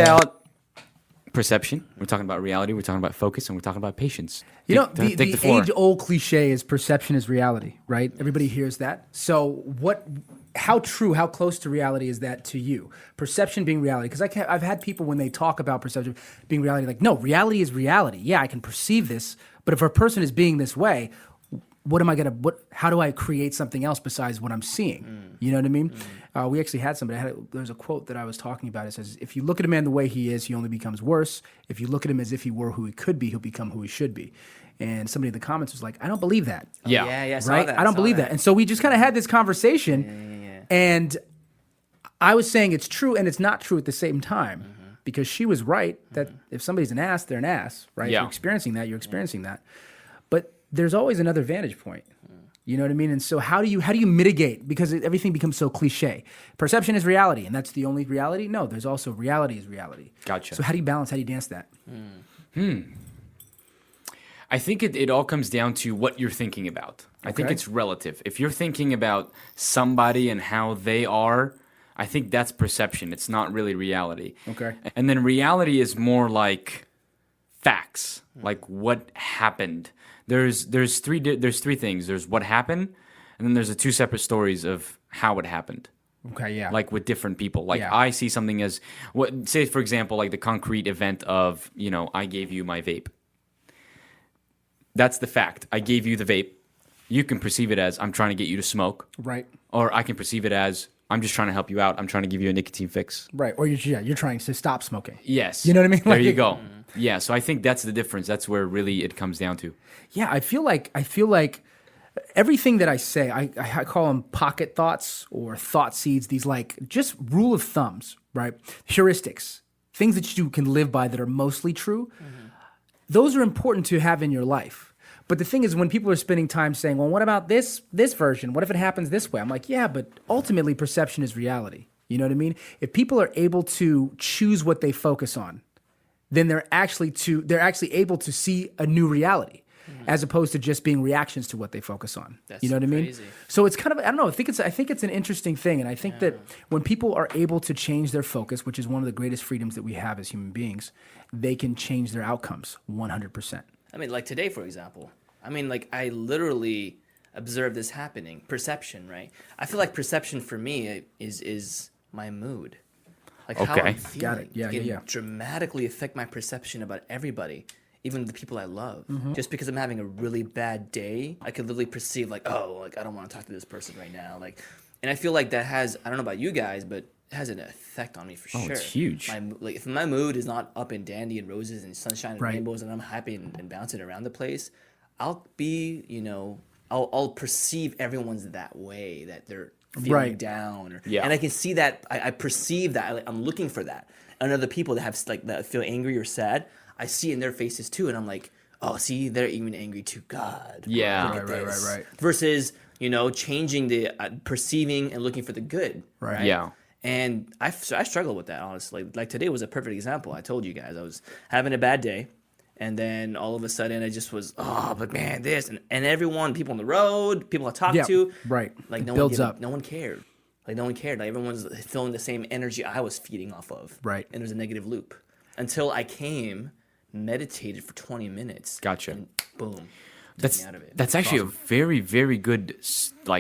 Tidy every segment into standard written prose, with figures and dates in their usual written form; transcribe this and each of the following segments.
about perception. We're talking about reality. We're talking about focus, and we're talking about patience. You know, Take the floor. age-old cliche is perception is reality, right? Everybody hears that. So how true, how close to reality is that to you? Perception being reality. Because I've had people when they talk about perception being reality, like, no, reality is reality. Yeah, I can perceive this, but if a person is being this way, how do I create something else besides what I'm seeing? You know what I mean? We actually had somebody, there's a quote that I was talking about. It says, if you look at a man the way he is, he only becomes worse. If you look at him as if he were who he could be, he'll become who he should be. And somebody in the comments was like, I don't believe that. Yeah. Saw Right? that, I don't saw believe that. And so we just kind of had this conversation, and I was saying it's true and it's not true at the same time, because she was right that if somebody's an ass, they're an ass, right? Yeah. If you're experiencing that, you're experiencing that. But there's always another vantage point. You know what I mean? And so how do you mitigate? Because everything becomes so cliche. Perception is reality, and that's the only reality? No, there's also reality is reality. Gotcha. So how do you balance, how do you dance that? I think it all comes down to what you're thinking about. I think Okay. it's relative. If you're thinking about somebody and how they are, I think that's perception. It's not really reality. Okay. And then reality is more like facts, like what happened. There's three things. There's what happened, and then there's the two separate stories of how it happened. Okay, yeah. Like with different people. Like Yeah. I see something as say for example, like the concrete event of, I gave you my vape. That's the fact. I gave you the vape. You can perceive it as I'm trying to get you to smoke. Right. Or I can perceive it as I'm just trying to help you out. I'm trying to give you a nicotine fix. Right. Or you're trying to stop smoking. Yes. You know what I mean? There Like- you go. Yeah, so I think that's the difference. That's where really it comes down to. Yeah, I feel like everything that I say, I call them pocket thoughts or thought seeds. These like just rule of thumbs, right? Heuristics, things that you can live by that are mostly true. Those are important to have in your life. But the thing is, when people are spending time saying, "Well, what about this version? What if it happens this way?" I'm like, "Yeah, but ultimately, perception is reality." You know what I mean? If people are able to choose what they focus on, then they're actually able to see a new reality, as opposed to just being reactions to what they focus on. That's you know what I mean? crazy. So it's kind of, I don't know. I think it's an interesting thing, and I think that when people are able to change their focus, which is one of the greatest freedoms that we have as human beings, they can change their outcomes 100%. I mean, like today, for example. I mean, like I literally observed this happening. Perception, right? I feel like perception for me is my mood. Like how Okay. I'm feeling. Got it. Yeah, can yeah. dramatically affect my perception about everybody, even the people I love. Mm-hmm. Just because I'm having a really bad day, I could literally perceive like, oh, like I don't want to talk to this person right now. Like, and I feel like that has, I don't know about you guys, but it has an effect on me for sure. it's huge. Like if my mood is not up and dandy and roses and sunshine and Right. rainbows and I'm happy and bouncing around the place, I'll be, I'll perceive everyone's that way, that they're feeling Right. down, Yeah. and I can see that. I perceive that. I'm looking for that. And other people that have that feel angry or sad, I see in their faces too, and I'm like, oh, see, they're even angry too. God, Yeah. look at Right. this. Versus changing the perceiving and looking for the good. Right. Yeah. And I struggle with that, honestly. Like today was a perfect example. I told you guys I was having a bad day. And then all of a sudden, it just was, oh, but man, this. And everyone, people on the road, people I talked Yeah, to. right. Like, It no builds one up. No one cared. Like, no one cared. Like, everyone's feeling the same energy I was feeding off of. Right. And there's a negative loop. Until I came, meditated for 20 minutes. Gotcha. And boom. took That's me out of it. that's actually a very, very good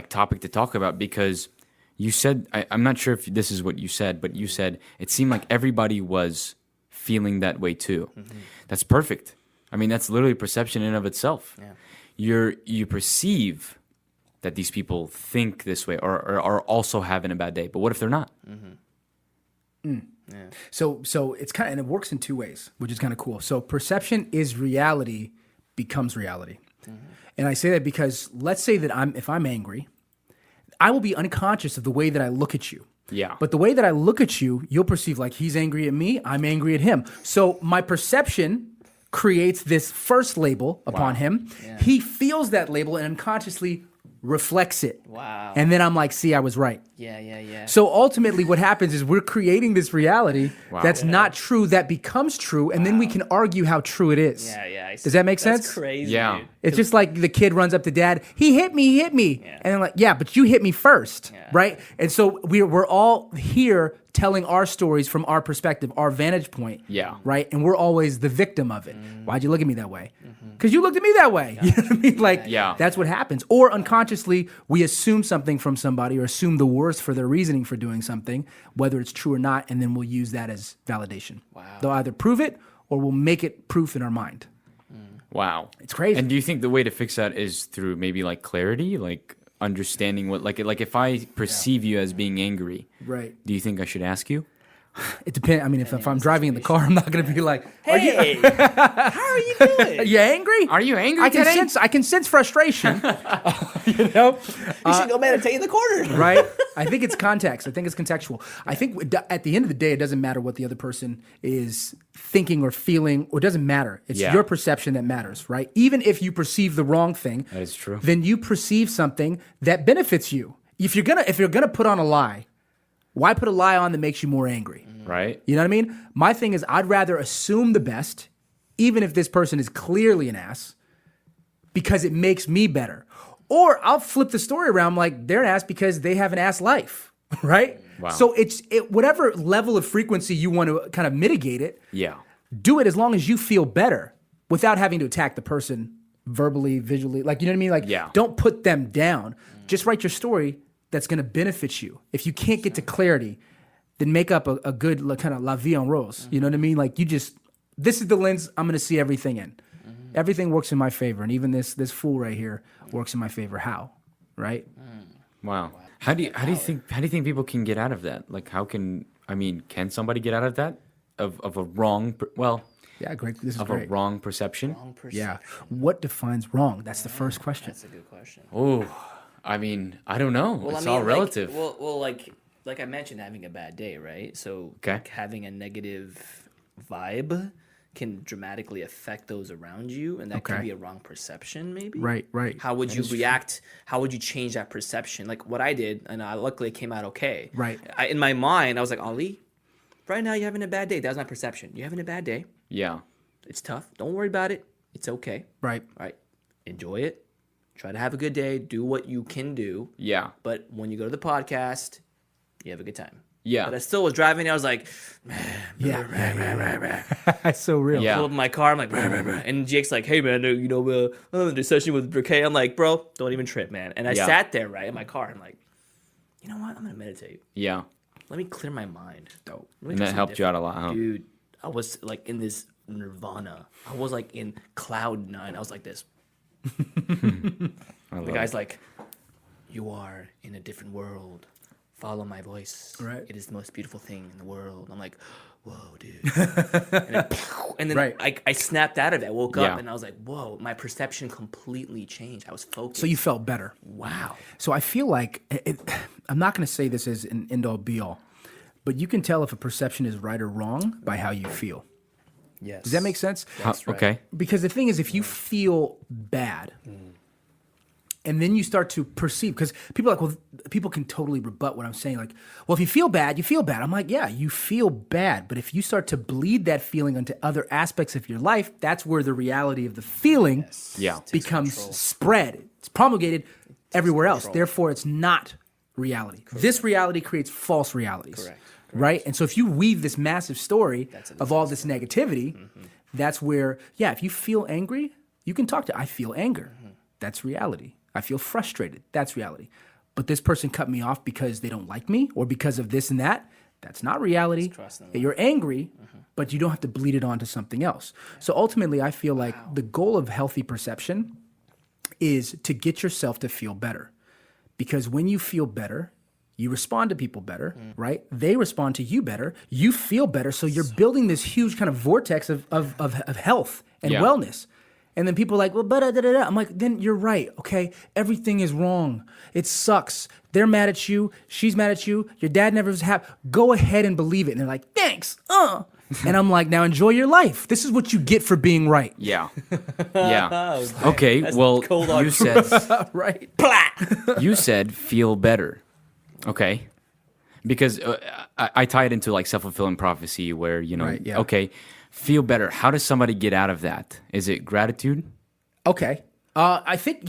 topic to talk about, because you said, I'm not sure if this is what you said, but you said it seemed like everybody was feeling that way too. That's perfect. I mean, that's literally perception in of itself. Yeah. You perceive that these people think this way or are also having a bad day, but what if they're not? So it's kind of, and it works in two ways, which is kind of cool. So perception is reality becomes reality. And I say that because let's say that if I'm angry, I will be unconscious of the way that I look at you. Yeah. But the way that I look at you, you'll perceive like he's angry at me, I'm angry at him. So my perception creates this first label upon him. Yeah. He feels that label and unconsciously reflects it. Wow. And then I'm like, see, I was right. Yeah. So ultimately what happens is we're creating this reality Wow. that's not true that becomes true, and then we can argue how true it is. Yeah. Does that make That's sense? crazy. Yeah. Dude. It's just like the kid runs up to dad, he hit me. Yeah. And they're like, yeah, but you hit me first, Yeah. right? And so we're all here telling our stories from our perspective, our vantage point. Yeah. Right? And we're always the victim of it. Why'd you look at me that way? Because you looked at me that way. You know what I mean? Like, Yeah. that's what happens. Or unconsciously, we assume something from somebody or assume the worst for their reasoning for doing something, whether it's true or not, and then we'll use that as validation. Wow. They'll either prove it or we'll make it proof in our mind. Wow. It's crazy. And do you think the way to fix that is through maybe like clarity, like understanding what, like if I perceive you as being angry, Right. do you think I should ask you? It depends. I mean, if I'm driving in the car, I'm not going to be like, Hey, how are you doing? are you angry? Are you angry I can today? sense frustration. You know? You should go meditate in the corner. Right? I think it's context. I think it's contextual. I think at the end of the day, it doesn't matter what the other person is thinking or feeling, or it doesn't matter. It's Yeah. your perception that matters, right? Even if you perceive the wrong thing, That is true. then you perceive something that benefits you. If you're gonna put on a lie, why put a lie on that makes you more angry? Right? You know what I mean? My thing is, I'd rather assume the best, even if this person is clearly an ass, because it makes me better. Or I'll flip the story around, like they're an ass because they have an ass life, right? Wow. So it's whatever level of frequency you want to kind of mitigate it, Yeah. do it as long as you feel better without having to attack the person verbally, visually. Like, you know what I mean? Like, Yeah. don't put them down. Just write your story that's going to benefit you. If you can't get to clarity, then make up a good kind of la vie en rose. You know what I mean? Like, this is the lens I'm going to see everything in. Everything works in my favor. And even this fool right here works in my favor. How? Right? Wow. How do you think people can get out of that? Like, can somebody get out of that? Of a wrong, Yeah, great. This is of great. a wrong perception? Yeah. What defines wrong? That's the first question. That's a good question. Oh, I don't know. Well, It's I mean, all relative. like I mentioned, having a bad day, right? So Okay. like, having a negative vibe can dramatically affect those around you, and that Okay. can be a wrong perception, maybe. Right. How would you react? How would you change that perception? Like what I did, and luckily it came out okay. Right. In my mind, I was like, Ali, right now you're having a bad day. That was my perception. You're having a bad day. Yeah. It's tough. Don't worry about it. It's okay. Right. All right. Enjoy it. Try to have a good day. Do what you can do. Yeah. But when you go to the podcast, you have a good time. Yeah. But I still was driving. I was like, Yeah. That's so real. Yeah. pull up in my car. I'm like, and Jake's like, hey man, the session with Briquet. I'm like, bro, don't even trip, man. And I Yeah. sat there right in my car. I'm like, you know what? I'm gonna meditate. Yeah. Let me clear my mind. Dope. Let me And do that something helped you out a different. lot, huh? Dude. I was like in this nirvana. I was like in cloud nine. I was like this. The guy's like, you are in a different world. Follow my voice. Right. It is the most beautiful thing in the world. I'm like, whoa, dude. and then Right. I snapped out of it. I woke Yeah. up and I was like, whoa, my perception completely changed. I was focused. So you felt better. wow. So I feel like I'm not going to say this as an end all be all, but you can tell if a perception is right or wrong by how you feel. Yes. Does that make sense? That's right. Okay. Because the thing is, if you feel bad, and then you start to perceive, because people are like, well, people can totally rebut what I'm saying. Like, well, if you feel bad, you feel bad. I'm like, yeah, you feel bad. But if you start to bleed that feeling onto other aspects of your life, that's where the reality of the feeling Yeah. becomes spread. It's promulgated everywhere else. Therefore, it's not reality. This reality creates false realities. Correct. Right? And so if you weave this massive story of all this negativity, that's where, yeah, if you feel angry, you can talk to, I feel anger. That's reality. I feel frustrated. That's reality. But this person cut me off because they don't like me or because of this and that. That's not reality. crossing the You're angry, but you don't have to bleed it on to something else. So ultimately, I feel like the goal of healthy perception is to get yourself to feel better. Because when you feel better, you respond to people better, right? They respond to you better. You feel better. So you're building this huge kind of vortex of health and Yeah. wellness. And then people are like, well, da-da-da-da. I'm like, then you're right, okay? Everything is wrong. It sucks. They're mad at you. She's mad at you. Your dad never was happy. Go ahead and believe it. And they're like, thanks. And I'm like, now enjoy your life. This is what you get for being right. Yeah. Yeah. Okay. That's Well, cold hard you said Right? you said feel better. Okay. Because I tie it into like self-fulfilling prophecy where, Right, yeah. okay, feel better. How does somebody get out of that? Is it gratitude? Okay. I think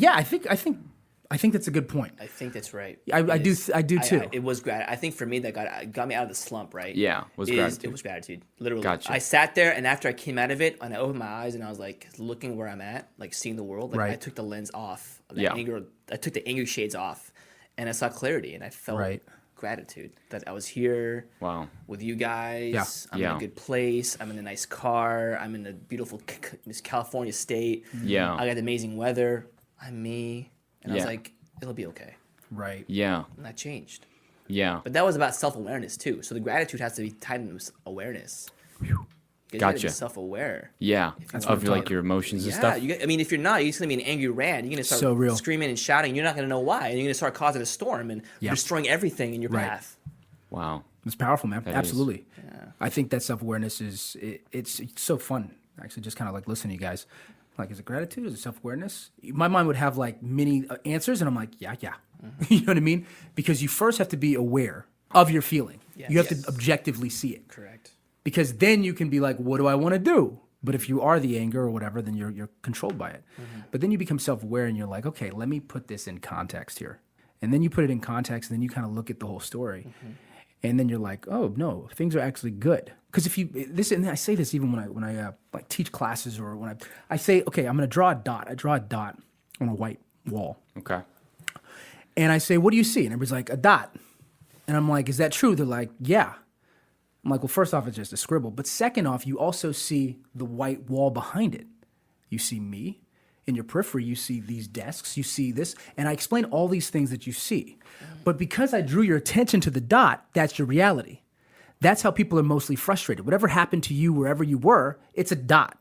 I think that's a good point. I think that's right. I do too. It was I think for me that got me out of the slump, right? Yeah, gratitude. It was gratitude. Literally. Gotcha. I sat there, and after I came out of it, and I opened my eyes, and I was like looking where I'm at, like seeing the world. Like Right. I took the lens off of that Yeah. anger. I took the angry shades off, and I saw clarity, and I felt Right. gratitude that I was here. Wow. With you guys. Yeah. I'm in a good place. I'm in a nice car. I'm in a beautiful California state. Yeah. I got amazing weather. I'm me. And I was Yeah. like, it'll be okay. Right. Yeah. And that changed. Yeah. But that was about self-awareness too. So the gratitude has to be tied into awareness. You gotta be Gotcha. self-aware. Yeah. what Of I'm like talking- your emotions and Yeah, stuff. I mean, if you're not, you're just gonna be an angry rant. You're gonna start So real. screaming and shouting. You're not gonna know why, and you're gonna start causing a storm and Yeah. destroying everything in your Right. path. Wow. It's powerful, man. is. Absolutely. I think that self-awareness it's so fun. Actually, just kind of like listening to you guys. Like, is it gratitude? Is it self-awareness? My mind would have like many answers, and I'm like, yeah. You know what I mean? Because you first have to be aware of your feeling. Yes. You have Yes. to objectively see it. Correct. Because then you can be like, what do I want to do? But if you are the anger or whatever, then you're controlled by it. But then you become self-aware, and you're like, okay, let me put this in context here. And then you put it in context, and then you kind of look at the whole story. And then you're like, oh no, things are actually good. Because if you and I say this even when I like teach classes, or when I say, okay, I'm gonna draw a dot. I draw a dot on a white wall, Okay. and I say, what do you see? And everybody's like, a dot. And I'm like, is that true? They're like, yeah. I'm like, well, first off, it's just a scribble. But second off, you also see the white wall behind it. You see me. In your periphery, you see these desks, you see this, and I explain all these things that you see. But because I drew your attention to the dot, that's your reality. That's how people are mostly frustrated. Whatever happened to you wherever you were, it's a dot,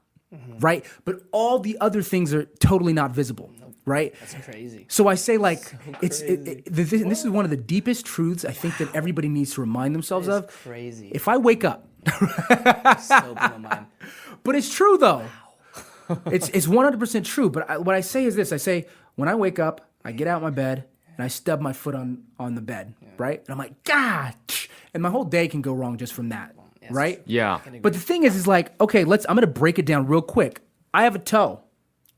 right? But all the other things are totally not visible, right? That's crazy. So I say, like, and this is one of the deepest truths I think that everybody needs to remind themselves That is of. crazy. If I wake up, So blew my mind. but it's true though. It's 100% true. But what I say is this: I say when I wake up, I get out of my bed and I stub my foot on the bed, right? And I'm like, God, and my whole day can go wrong just from that, Yes. right? Yeah. But the thing is like, okay, I'm gonna break it down real quick. I have a toe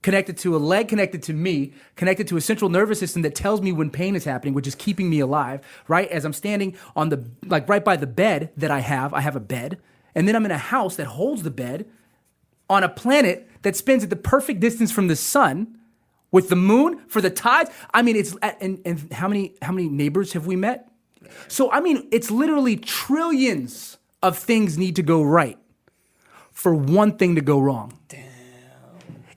connected to a leg, connected to me, connected to a central nervous system that tells me when pain is happening, which is keeping me alive, right? As I'm standing on the, like right by the bed that I have a bed, and then I'm in a house that holds the bed on a planet that spins at the perfect distance from the sun, with the moon for the tides. I mean, it's and how many neighbors have we met? So I mean, it's literally trillions of things need to go right for one thing to go wrong. Damn.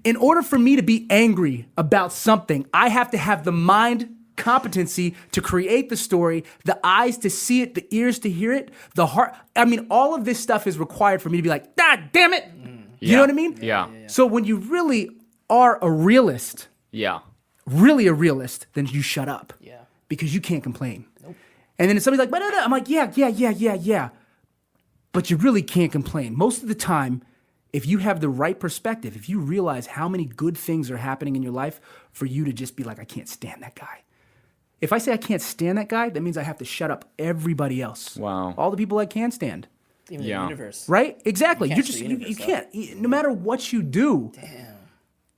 In order for me to be angry about something, I have to have the mind competency to create the story, the eyes to see it, the ears to hear it, the heart. I mean, all of this stuff is required for me to be like, God damn it. You know what I mean? Yeah. So when you really are a realist, Yeah. really a realist, then you shut up. Yeah. Because you can't complain. Nope. And then somebody's like, but I'm like, yeah. But you really can't complain. Most of the time, if you have the right perspective, if you realize how many good things are happening in your life, for you to just be like, I can't stand that guy. If I say I can't stand that guy, that means I have to shut up everybody else. Wow. All the people I can stand. Even Yeah. the universe. Right? Exactly. You You can't just shut the you universe can't. No matter what you do, Damn.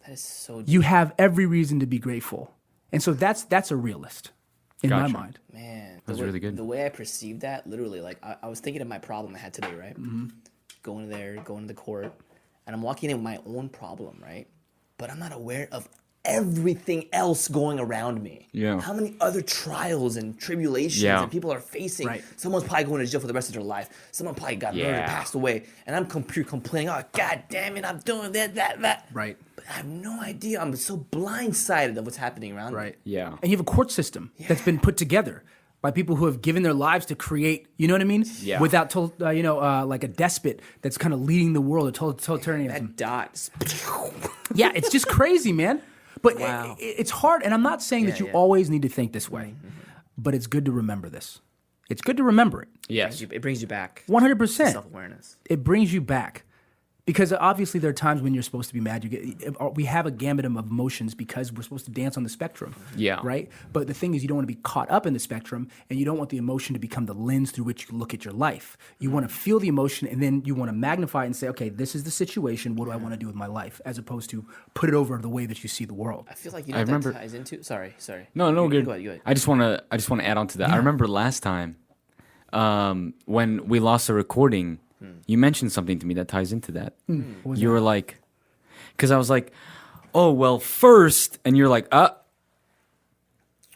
That is so deep. you have every reason to be grateful. And so that's a realist in my Gotcha. mind. Man, That's really good. The way I perceived that, literally, like I was thinking of my problem I had today, right? Going there, going to the court, and I'm walking in with my own problem, right? But I'm not aware of everything else going around me. Yeah. How many other trials and tribulations Yeah. that people are facing? Right. Someone's probably going to jail for the rest of their life. Someone probably got murdered, Yeah. passed away, and I'm complaining, oh, God damn it, I'm doing that. Right. But I have no idea. I'm so blindsided of what's happening around me. Right. Yeah. And you have a court system that's been put together by people who have given their lives to create, you know what I mean? Yeah. Without, like a despot that's kind of leading the world, a totalitarianism. That dot. Yeah, it's just crazy, man. But Wow. it's hard. And I'm not saying that you yeah. always need to think this way, but it's good to remember this. It's good to remember it. Yes. It brings you back. 100%. Self-awareness. It brings you back. Because obviously there are times when you're supposed to be mad. We have a gamut of emotions because we're supposed to dance on the spectrum. Yeah. Right? But the thing is, you don't want to be caught up in the spectrum, and you don't want the emotion to become the lens through which you look at your life. You want to feel the emotion, and then you want to magnify it and say, okay, this is the situation. What do I want to do with my life? As opposed to put it over the way that you see the world. I feel like you know I what remember- that ties into. Sorry. No, You good. Go ahead. I just want to add on to that. I remember last time when we lost the recording, you mentioned something to me that ties into that. You were like, because I was like, oh well, first, and you're like,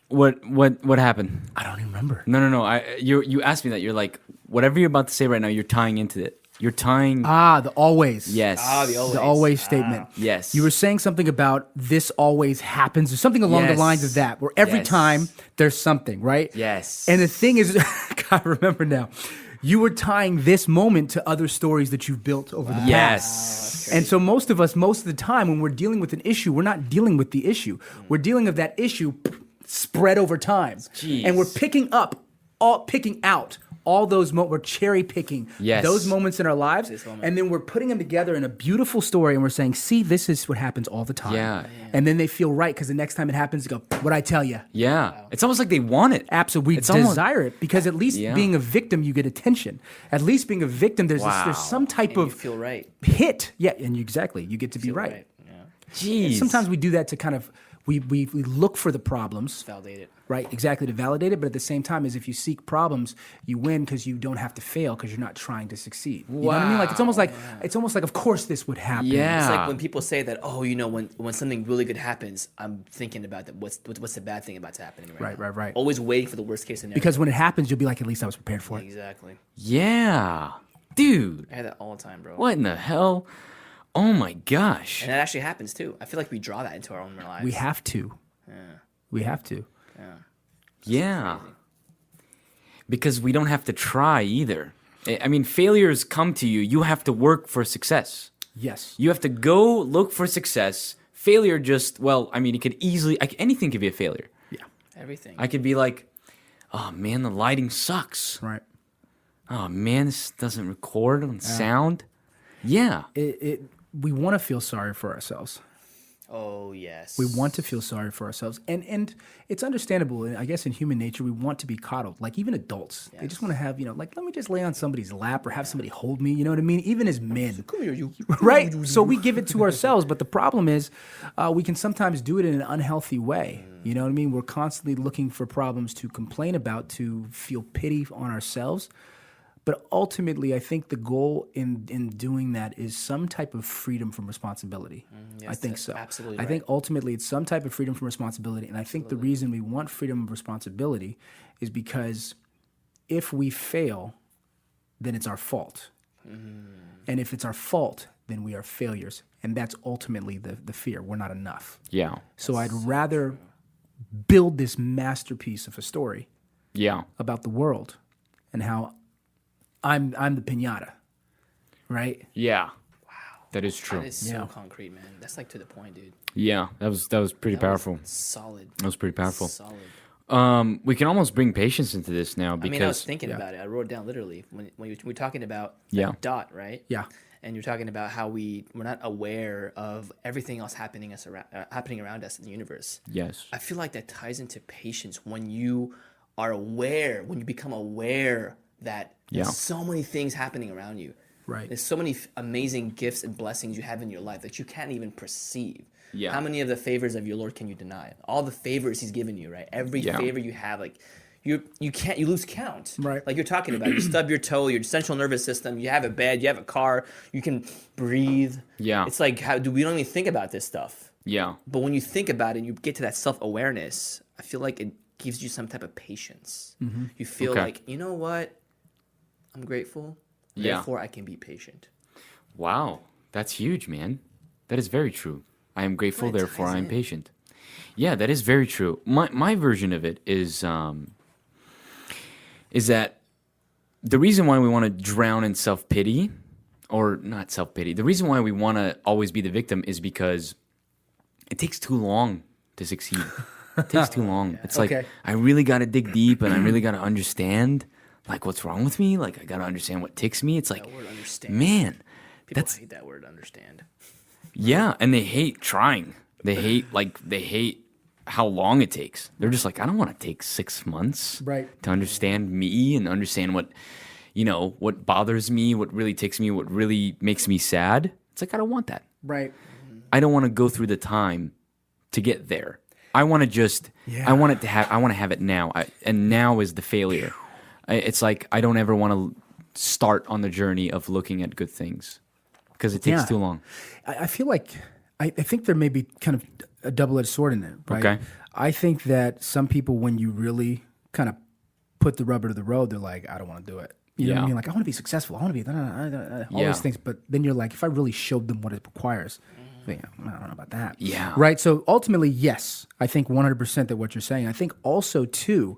what happened? I don't even remember. No. You asked me that. You're like, whatever you're about to say right now, you're tying into it. You're tying. The always. Yes. The always statement. Yes. You were saying something about this always happens, or something along the Yes. lines of that, where every Yes. time there's something, right? Yes. And the thing is, I remember now, you were tying this moment to other stories that you've built over the Yes. past. And so most of the time, when we're dealing with an issue, we're not dealing with the issue. We're dealing with that issue spread over time. Jeez. And we're picking out all those moments. We're cherry picking Yes. those moments in our lives, moment. and then we're putting them together in a beautiful story, and we're saying, see, this is what happens all the time. Yeah. And then they feel right, because the next time it happens, they go, what'd I tell you? Yeah. It's almost like they want it. Absolutely, we It's almost- desire it, because at least Yeah. being a victim, you get attention. At least being a victim, there's Wow. some type And you of feel right. hit. Yeah, and you get to be Feel right. Yeah. Jeez. Sometimes we do that to kind of we look for the problems, Validate it. right? Exactly, to validate it. But at the same time, as if you seek problems, you win because you don't have to fail because you're not trying to succeed. You know what I mean? Like it's almost like of course this would happen. Yeah. It's like when people say that, oh, you know, when something really good happens, I'm thinking about that. What's the bad thing about to happening right now? Right. Always waiting for the worst case scenario. Because when it happens, you'll be like, at least I was prepared for it. Exactly. Yeah. Dude. I had that all the time, bro. What in the hell? Oh my gosh. And it actually happens too. I feel like we draw that into our own lives. We have to. We have to. Yeah. Because we don't have to try either. I mean, failures come to you. You have to work for success. Yes. You have to go look for success. Failure just, well, I mean, it could easily, anything could be a failure. Yeah. Everything. I could be like, oh man, the lighting sucks. Right. Oh man, this doesn't record on sound. Yeah. We want to feel sorry for ourselves. Oh yes. We want to feel sorry for ourselves, and it's understandable. And I guess in human nature, we want to be coddled. Like even adults, they just want to have, like, let me just lay on somebody's lap or have somebody hold me. You know what I mean? Even as men, Come here, you. right? So we give it to ourselves, but the problem is, we can sometimes do it in an unhealthy way. You know what I mean? We're constantly looking for problems to complain about, to feel pity on ourselves. But ultimately, I think the goal in doing that is some type of freedom from responsibility. Yes, I think that's so. absolutely I think ultimately it's some type of freedom from responsibility. And I think the reason we want freedom of responsibility is because if we fail, then it's our fault. And if it's our fault, then we are failures. And that's ultimately the fear. We're not enough. Yeah. So I'd rather build this masterpiece of a story Yeah. about the world and how I'm the piñata, right? Yeah. Wow. That is true. That is so Yeah. concrete, man. That's like to the point, dude. Yeah. That was pretty That was powerful. solid. That was pretty powerful. Solid. We can almost bring patience into this now I because mean, I was thinking about it. I wrote it down literally when we were talking about that Yeah. dot, right? Yeah. And you're talking about how we're not aware of everything else happening around us in the universe. yes. I feel like that ties into patience when you are aware, when you become aware that Yeah. there's so many things happening around you. Right. There's so many amazing gifts and blessings you have in your life that you can't even perceive. Yeah. How many of the favors of your Lord can you deny? All the favors He's given you, right? Every Yeah. favor you have, like you lose count. Right. Like you're talking about, you stub your toe, your central nervous system, you have a bed, you have a car, you can breathe. Yeah. It's like we don't even think about this stuff. Yeah. But when you think about it and you get to that self-awareness, I feel like it gives you some type of patience. You feel Okay. like, you know what? I'm grateful. Yeah. Therefore, I can be patient. Wow. That's huge, man. That is very true. I am grateful, Well, it therefore ties I am in. patient. Yeah, that is very true. My version of it is that the reason why we want to drown in self-pity, or not self-pity, the reason why we want to always be the victim is because it takes too long to succeed. It takes too long. It's like, Okay. I really got to dig deep and I really got to understand, like, what's wrong with me. Like, I got to understand what ticks me. It's like, word understand. man, People hate that word, understand. Yeah, and they hate trying. They hate how long it takes. They're just like, I don't want to take 6 months Right. to understand me and understand what, what bothers me, what really ticks me, what really makes me sad. It's like, I don't want that. Right. I don't want to go through the time to get there. I want to just, I want to have it now. And now is the failure. It's like, I don't ever want to start on the journey of looking at good things because it takes Yeah. too long. I feel like I think there may be kind of a double-edged sword in it, right? Okay. I think that some people, when you really kind of put the rubber to the road, they're like, I don't want to do it. You know what I Yeah. mean? Like, I want to be successful. I want to be all Yeah. those things. But then you're like, if I really showed them what it requires, I don't know about that. Yeah. Right. So ultimately, yes, I think 100% that what you're saying. I think also too,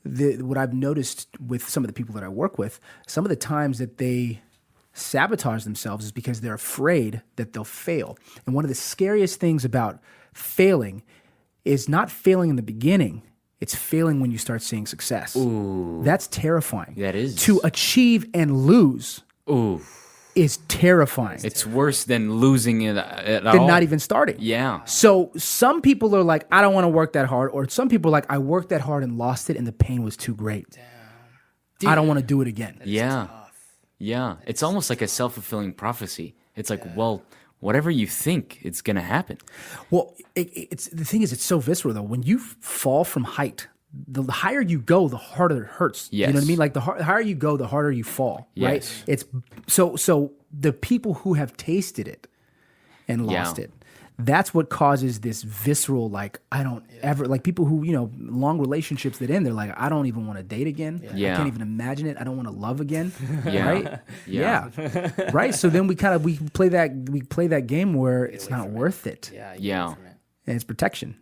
what I've noticed with some of the people that I work with, some of the times that they sabotage themselves is because they're afraid that they'll fail. And one of the scariest things about failing is not failing in the beginning. It's failing when you start seeing success. Ooh. That's terrifying. That is. To achieve and lose Ooh, is terrifying. it's worse than losing it at all. Than not even starting. Yeah. So some people are like, I don't want to work that hard. Or some people are like, I worked that hard and lost it and the pain was too great. I don't want to do it again. Yeah. Yeah. It's almost like a self-fulfilling prophecy. It's like, well, whatever you think, it's going to happen. Well, it's the thing is, it's so visceral though. When you fall from height, the higher you go, the harder it hurts. You know what I Yes. mean? Like the higher you go, the harder you fall. Right? Yes. It's so the people who have tasted it and lost Yeah. it, that's what causes this visceral, like, I don't ever, like people who, long relationships that end, they're like, I don't even want to date again. Yeah. I can't even imagine it. I don't want to love again. Yeah. Right? Yeah. Yeah. Right. So then we play that game where it's not worth it. Yeah. Yeah. And it's protection.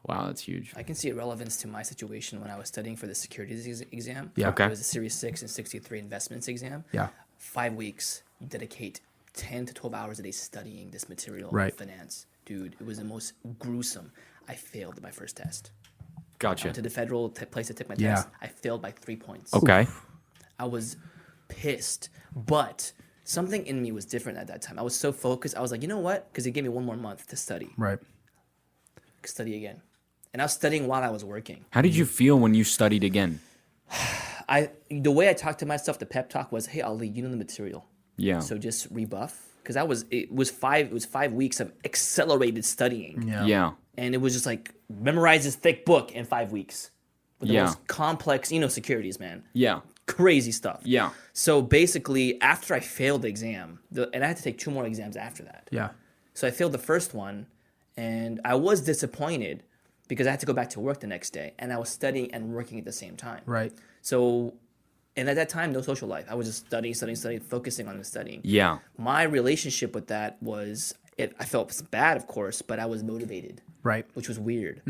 Wow, that's huge. I can see relevance to my situation when I was studying for the securities exam. Yeah. Okay. It was a Series 6 and 63 investments exam. Yeah. 5 weeks, you dedicate 10 to 12 hours a day studying this material Right. in finance. Dude, it was the most gruesome. I failed my first test. Gotcha. To the federal place to take my Yeah. test, I failed by 3 points. Okay. I was pissed, but something in me was different at that time. I was so focused. I was like, you know what? Because they gave me 1 more month to study. Right. Study again. And I was studying while I was working. How did you feel when you studied again? The way I talked to myself, the pep talk was, "Hey Ali, you know the material, Yeah. so just rebuff." Because it was 5 weeks of accelerated studying, Yeah. and it was just like memorize this thick book in 5 weeks, with the Yeah. most complex, securities, man, Yeah. crazy stuff. Yeah. So basically, after I failed the exam, and I had to take 2 more exams after that. Yeah. So I failed the first one, and I was disappointed because I had to go back to work the next day, and I was studying and working at the same time. Right. So, and at that time, no social life. I was just studying, focusing on the studying. Yeah. My relationship with that was, I felt bad, of course, but I was motivated, Right. which was weird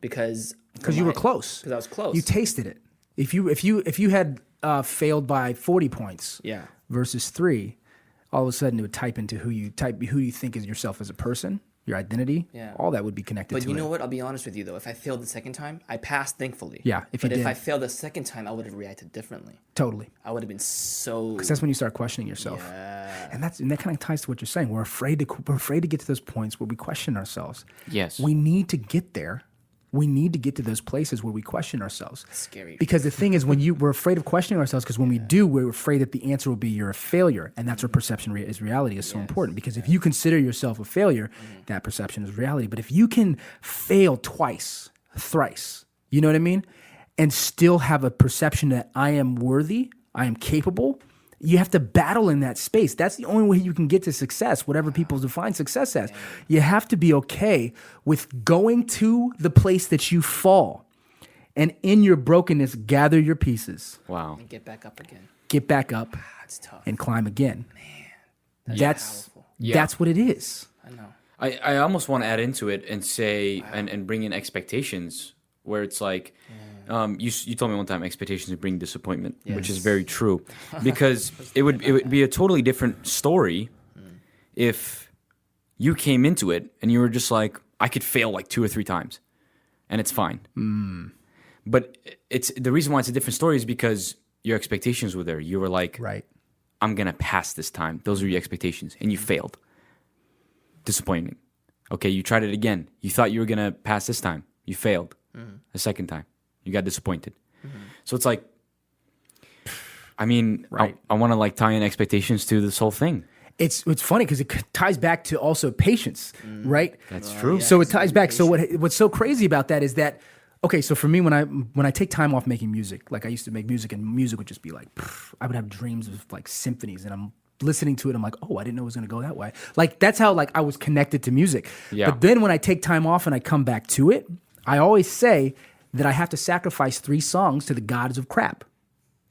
because You were close. Because I was close. You tasted it. If you had failed by 40 points, Yeah. versus 3, all of a sudden it would type into who you think is yourself as a person, your identity. Yeah. All that would be connected But to you it. know what? I'll be honest with you though. If I failed the second time, I passed thankfully. Yeah, if you But if did. I failed the second time, I would have reacted differently. Totally. I would have been so. Because that's when you start questioning yourself. And that kind of ties to what you're saying. We're afraid to get to those points where we question ourselves. Yes. We need to get there. We need to get to those places where we question ourselves. Scary. Because the thing is, we're afraid of questioning ourselves, because when we do, we're afraid that the answer will be you're a failure, and that's where perception is reality is so important. Because if you consider yourself a failure, that perception is reality. But if you can fail twice, thrice, you know what I mean, and still have a perception that I am worthy, I am capable, you have to battle in that space. That's the only way you can get to success, whatever people define success as. You have to be okay with going to the place that you fall, and in your brokenness, gather your pieces, Wow. And get back up again. get back up, That's tough. and climb again. That's powerful. that's what it is. I know. I almost want to add into it and say and bring in expectations where it's like you told me one time expectations would bring disappointment, which is very true, because it would be a totally different story if you came into it and you were just like, I could fail like 2 or 3 times and it's fine. But it's the reason why it's a different story is because your expectations were there. You were like, Right. I'm gonna pass this time. Those are your expectations, and you failed. Disappointing. Okay, you tried it again. You thought you were gonna pass this time. You failed. A second time, you got disappointed. So it's like, I mean, Right. I want to like tie in expectations to this whole thing. It's funny because it ties back to also patience, right? That's true. So it ties back. So what's so crazy about that is that, okay, so for me, when I take time off making music, like I used to make music, and music would just be like, I would have dreams of like symphonies, and I'm listening to it, I'm like, oh, I didn't know it was gonna go that way. Like that's how like I was connected to music. Yeah. But then when I take time off and I come back to it, I always say that I have to sacrifice 3 songs to the gods of crap.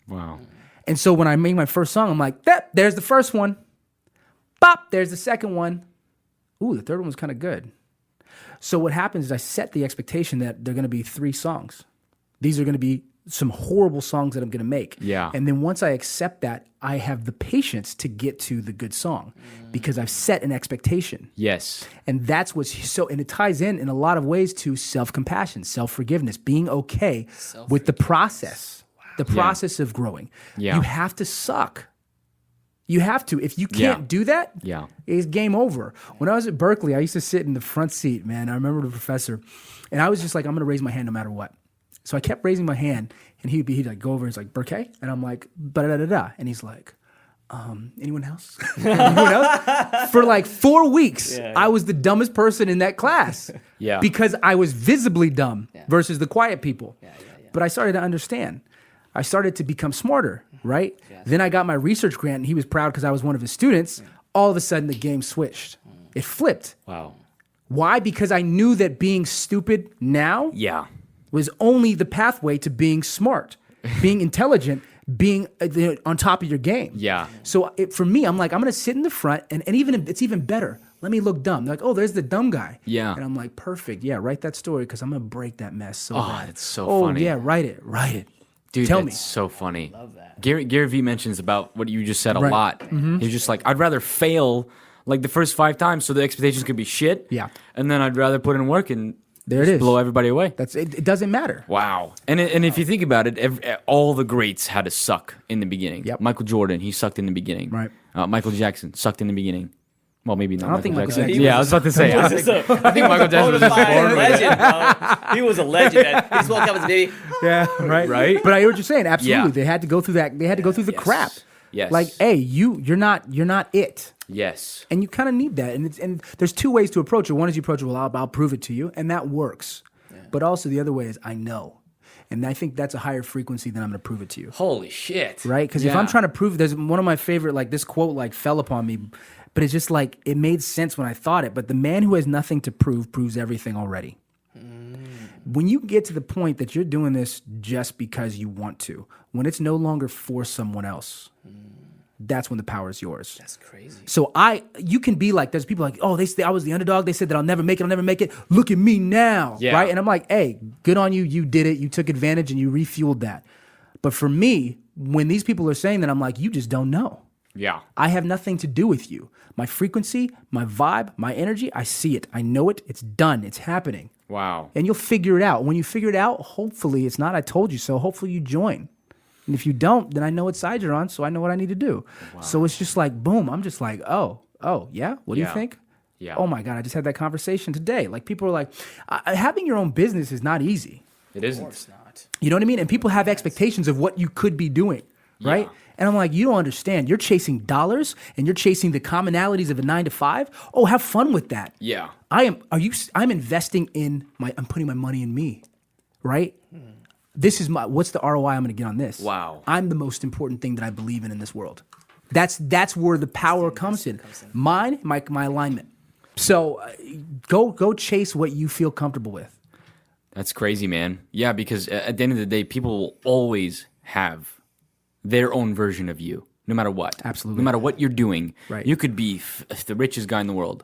Wow. And so when I made my first song, I'm like, there's the first one. Bop, there's the second one. Ooh, the third one was kind of good. So what happens is I set the expectation that they're going to be 3 songs. These are going to be some horrible songs that I'm going to make. Yeah. And then once I accept that, I have the patience to get to the good song because I've set an expectation. Yes. And that's what's so, and it ties in a lot of ways to self-compassion, self-forgiveness, being okay with the process, the process of growing. Yeah. You have to suck. You have to. If you can't do that, Yeah. it's game over. When I was at Berkeley, I used to sit in the front seat, man. I remember the professor, and I was just like, I'm going to raise my hand no matter what. So I kept raising my hand, and he'd like go over and he's like, Berkay? And I'm like, da-da-da-da. And he's like, anyone else? Anyone else? For like 4 weeks, I was the dumbest person in that class. Yeah. Because I was visibly dumb versus the quiet people. But I started to understand. I started to become smarter, right? Then I got my research grant, and he was proud because I was one of his students. All of a sudden, the game switched. It flipped. Wow. Why? Because I knew that being stupid now Yeah. was only the pathway to being smart, being intelligent, being on top of your game. Yeah. So for me, I'm like, I'm going to sit in the front, and even if it's even better. Let me look dumb. They're like, oh, there's the dumb guy. Yeah. And I'm like, perfect. Yeah, write that story because I'm going to break that mess so Oh, bad. that's so oh, funny. yeah, write it. Dude, Tell that's me. so funny. Love that. Gary Vee mentions about what you just said a Right. lot. He's just like, I'd rather fail like the first 5 times so the expectations could be shit. Yeah. And then I'd rather put in work and There it just is. blow everybody away. That's it. It doesn't matter. Wow. And if you think about it, all the greats had to suck in the beginning. Yep. Michael Jordan, he sucked in the beginning. Right. Michael Jackson sucked in the beginning. Well, maybe not. I don't think Michael Jackson- Yeah, I was about to say. I think Michael Jackson was just Bonafide born with it. legend, bro. He was a legend. Man. He just woke up as a baby. Yeah, right. Right? But I hear what you're saying. Absolutely, Yeah. they had to go through that. They had to go through the Yes. crap. Yes. Like, hey, you're not it, Yes. and you kind of need that. And there's 2 ways to approach it. One is you approach it, well, I'll prove it to you, and that works. But also the other way is I know, and I think that's a higher frequency than I'm going to prove it to you. Holy shit. Right? Because if I'm trying to prove, there's one of my favorite, like this quote, like fell upon me, but it's just like it made sense when I thought it. But the man who has nothing to prove proves everything already. When you get to the point that you're doing this just because you want to, when it's no longer for someone else, that's when the power is yours. That's crazy. So you can be like, there's people like, oh, they say I was the underdog. They said that I'll never make it. Look at me now, Yeah. right? And I'm like, hey, good on you. You did it. You took advantage and you refueled that. But for me, when these people are saying that, I'm like, you just don't know. Yeah. I have nothing to do with you. My frequency, my vibe, my energy, I see it. I know it. It's done. It's happening. Wow. And you'll figure it out. When you figure it out, hopefully it's not I told you so. Hopefully you join. And if you don't, then I know what side you're on, so I know what I need to do. So it's just like, boom. I'm just like, oh, yeah? What do you Yeah. think? Yeah. Oh my God, I just had that conversation today. Like people are like, having your own business is not easy. It Of isn't. course not. You know what I mean? And people have expectations of what you could be doing, right? Yeah. And I'm like, you don't understand. You're chasing dollars and you're chasing the commonalities of a 9 to 5. Oh, have fun with that. Yeah. I'm investing in I'm putting my money in me, right? This is what's the ROI I'm going to get on this? Wow. I'm the most important thing that I believe in this world. That's where the power comes in. Mine, my alignment. So go chase what you feel comfortable with. That's crazy, man. Yeah, because at the end of the day, people will always have their own version of you, no matter what. Absolutely. No matter what you're doing. Right. You could be the richest guy in the world.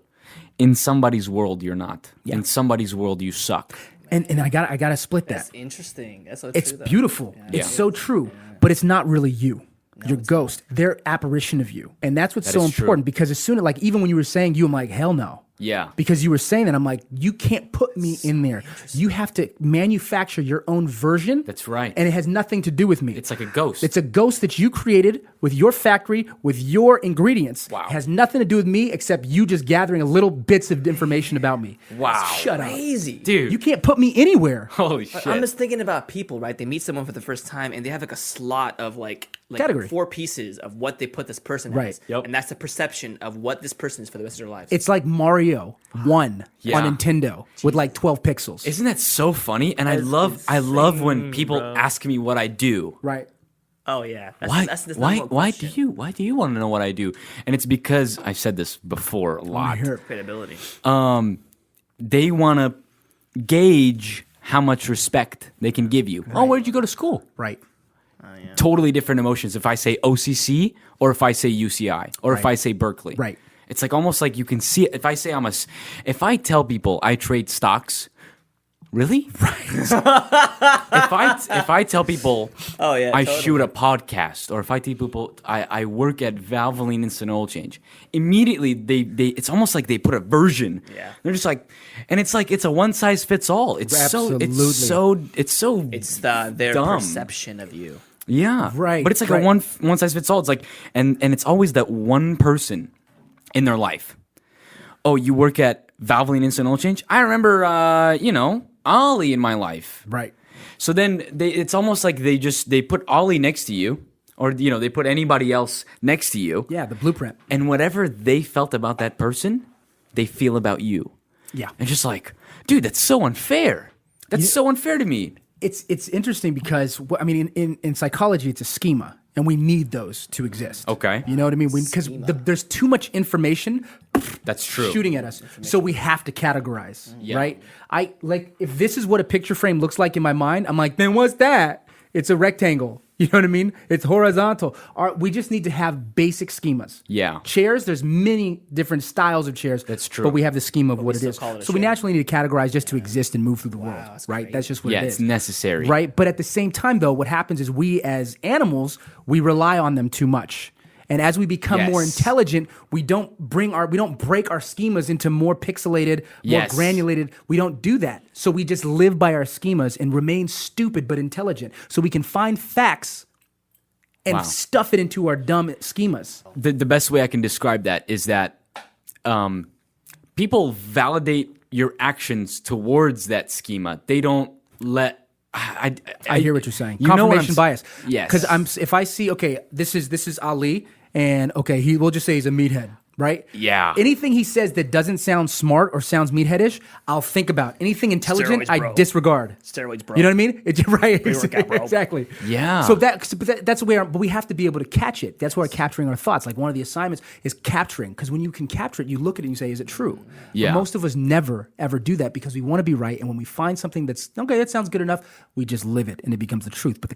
In somebody's world, you're not. Yeah. In somebody's world, you suck. And I gotta split that. That's interesting. That's so It's true, though. beautiful. Yeah. It's so true. But it's not really you. Your ghost. Their apparition of you. And that's what's That so is true. important because as soon as, like, even when you were saying you, I'm like, hell no. Yeah. Because you were saying that, I'm like, you can't put me in there. You have to manufacture your own version. That's right. And it has nothing to do with me. It's like a ghost. It's a ghost that you created with your factory, with your ingredients. Wow. It has nothing to do with me except you just gathering a little bits of information about me. Wow. Shut up. Crazy. Dude. You can't put me anywhere. Holy But shit. I'm just thinking about people, right? They meet someone for the first time and they have like a slot of like Category. 4 pieces of what they put this person Right. as. Yep. And that's the perception of what this person is for the rest of their lives. It's like Mario 1 Yeah. on Nintendo with like 12 pixels. Isn't that so funny? And I love when people ask me what I do. Right. oh yeah. That's, Why? That's the why? number one Why question. do you want to know what I do? And it's because I've said this before a lot. Here. Credibility. They want to gauge how much respect they can give you. Oh, where did you go to school? Right. Totally different emotions. If I say OCC or if I say UCI or if Right. I say Berkeley. Right. It's like almost like you can see it. If I say if I tell people I trade stocks, really? Right. if I tell people Oh, yeah, I totally. shoot a podcast, or if I tell people I work at Valvoline Instant Oil Change, immediately they it's almost like they put a version. Yeah. They're just like, and it's like it's a one size fits all. It's Absolutely. It's their dumb. perception of you. Yeah. Right, But it's like right. a one size fits all. It's like and it's always that one person in their life. Oh, you work at Valvoline Instant Oil Change? I remember Ollie in my life. Right. So then it's almost like they put Ollie next to you, or they put anybody else next to you. Yeah, the blueprint. And whatever they felt about that person, they feel about you. Yeah. And just like, dude, that's so unfair. That's so unfair to me. It's interesting because in psychology it's a schema, and we need those to exist. Okay. You know what I mean? Because there's too much information That's true. shooting at us, so we have to categorize. Yeah. Right? I like if this is what a picture frame looks like in my mind, I'm like, then what's that? It's a rectangle. You know what I mean? It's horizontal. We just need to have basic schemas. Yeah. Chairs, there's many different styles of chairs. That's true. But we have the schema of what it still is. call it a So we chair. naturally need to categorize just to exist and move through the world. that's Right? crazy. That's just what Yeah, it it's is. necessary. Right? But at the same time, though, what happens is we as animals, we rely on them too much. And as we become more Yes. intelligent, we don't break our schemas into more pixelated, more Yes. granulated. We don't do that. So we just live by our schemas and remain stupid but intelligent. So we can find facts and Wow. stuff it into our dumb schemas. The best way I can describe that is that people validate your actions towards that schema. They don't let. I I hear what you're saying. You know what Confirmation bias. Yes. Because if I see, okay, this is Ali, and okay, we'll just say he's a meathead, right? Yeah. Anything he says that doesn't sound smart or sounds meatheadish, I'll think about. Anything intelligent, Steroids, I bro. disregard. Steroids, bro. You know what I mean? It's right. Pre-workout, bro. Exactly. Yeah. So that's where, but we have to be able to catch it. That's where capturing our thoughts. Like one of the assignments is capturing, because when you can capture it, you look at it and you say, "Is it true?" Yeah. But most of us never ever do that because we want to be right, and when we find something that's okay, that sounds good enough, we just live it, and it becomes the truth. But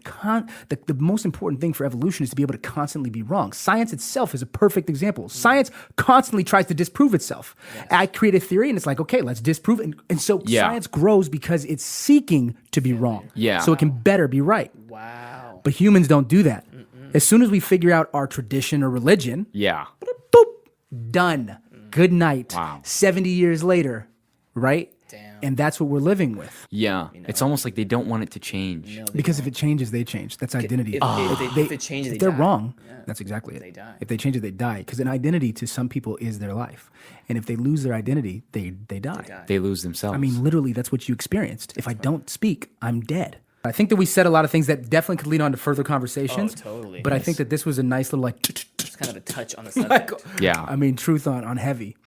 the most important thing for evolution is to be able to constantly be wrong. Science itself is a perfect example. Science constantly tries to disprove itself. I create a theory, and it's like, okay, let's disprove it, and so Yeah. science grows because it's seeking to be wrong. Yeah. So it can better be right. Wow. But humans don't do that. As soon as we figure out our tradition or religion, Yeah. boop, done. Good night. Wow. 70 years later, right? Damn. And that's what we're living with. Yeah. It's almost like they don't want it to change. Because if it changes, they change. That's identity. If it changes, If they they're die. wrong, that's exactly it. They die. If they change it, they die. Because an identity to some people is their life. And if they lose their identity, they die. They lose themselves. I mean, literally, that's what you experienced. If I don't speak, I'm dead. I think that we said a lot of things that definitely could lead on to further conversations. Oh, totally. But I think that this was a nice little like. It's kind of a touch on the subject. yeah. I mean, truth on heavy.